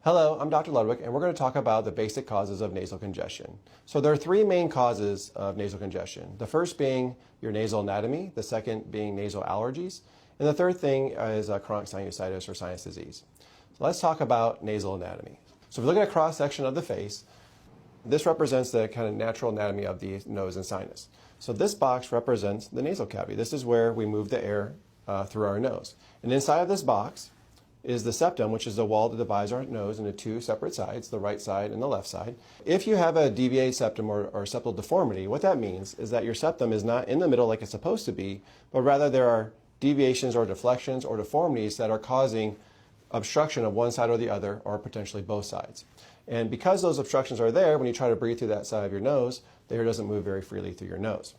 Hello, I'm Dr. Ludwig, and we're going to talk about the basic causes of nasal congestion. So there are three main causes of nasal congestion. The first being your nasal anatomy, the second being nasal allergies, and the third thing is chronic sinusitis or sinus disease. So let's talk about nasal anatomy. So if we look at a cross-section of the face, this represents the kind of natural anatomy of the nose and sinus. So this box represents the nasal cavity. This is where we move the air through our nose. And inside of this box is the septum, which is the wall that divides our nose into two separate sides, the right side and the left side. If you have a deviated septum or septal deformity, what that means is that your septum is not in the middle like it's supposed to be, but rather there are deviations or deflections or deformities that are causing obstruction of one side or the other, or potentially both sides. And because those obstructions are there, when you try to breathe through that side of your nose, the air doesn't move very freely through your nose.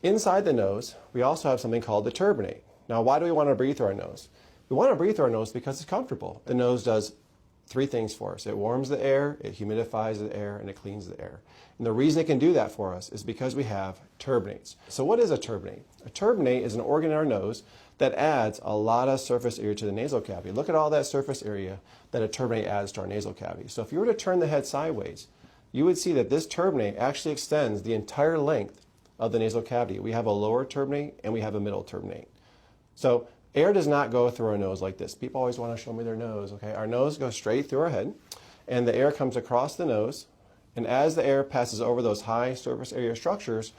Inside the nose, we also have something called the turbinate. Now, why do we want to breathe through our nose? We want to breathe through our nose because it's comfortable. The nose does three things for us. It warms the air, it humidifies the air, and it cleans the air. And the reason it can do that for us is because we have turbinates. So what is a turbinate? A turbinate is an organ in our nose that adds a lot of surface area to the nasal cavity. Look at all that surface area that a turbinate adds to our nasal cavity. So if you were to turn the head sideways, you would see that this turbinate actually extends the entire length of the nasal cavity. We have a lower turbinate and we have a middle turbinate. So air does not go through our nose like this. People always want to show me their nose. Okay, our nose goes straight through our head, and the air comes across the nose, and as the air passes over those high surface area structures,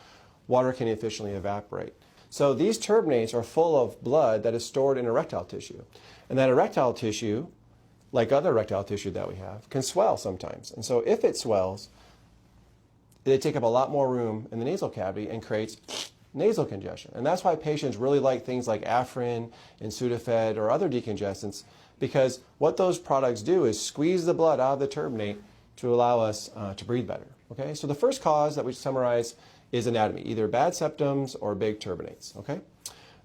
water can efficiently evaporate. So these turbinates are full of blood that is stored in erectile tissue, and that erectile tissue, like other erectile tissue that we have, can swell sometimes. And so if it swells, they take up a lot more room in the nasal cavity and creates nasal congestion. And that's why patients really like things like Afrin and Sudafed or other decongestants, because what those products do is squeeze the blood out of the turbinate to allow us to breathe better. Okay, so the first cause that we summarize is anatomy, either bad septums or big turbinates. Okay,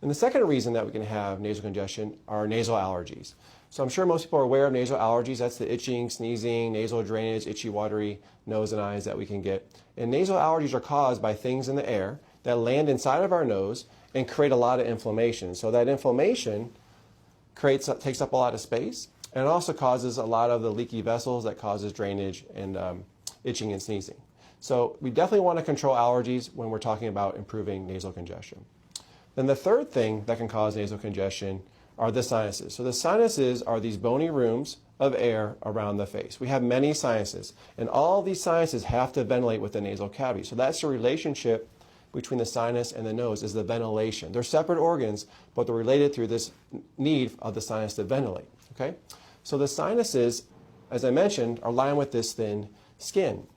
and the second reason that we can have nasal congestion are nasal allergies. So I'm sure most people are aware of nasal allergies. That's the itching, sneezing, nasal drainage, itchy, watery nose and eyes that we can get. And nasal allergies are caused by things in the air that land inside of our nose and create a lot of inflammation. So that inflammation takes up a lot of space, and it also causes a lot of the leaky vessels that causes drainage and itching and sneezing. So we definitely want to control allergies when we're talking about improving nasal congestion. Then the third thing that can cause nasal congestion are the sinuses. So the sinuses are these bony rooms of air around the face. We have many sinuses, and all these sinuses have to ventilate with the nasal cavity. So that's the relationship between the sinus and the nose, is the ventilation. They're separate organs, but they're related through this need of the sinus to ventilate. Okay? So the sinuses, as I mentioned, are lined with this thin skin.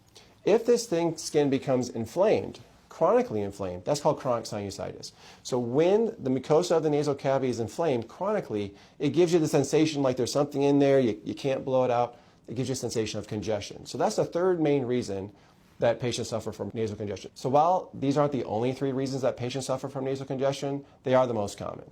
If this thin skin becomes inflamed, chronically inflamed, that's called chronic sinusitis. So when the mucosa of the nasal cavity is inflamed chronically, it gives you the sensation like there's something in there, you can't blow it out. It gives you a sensation of congestion. So that's the third main reason that patients suffer from nasal congestion. So while these aren't the only three reasons that patients suffer from nasal congestion, they are the most common.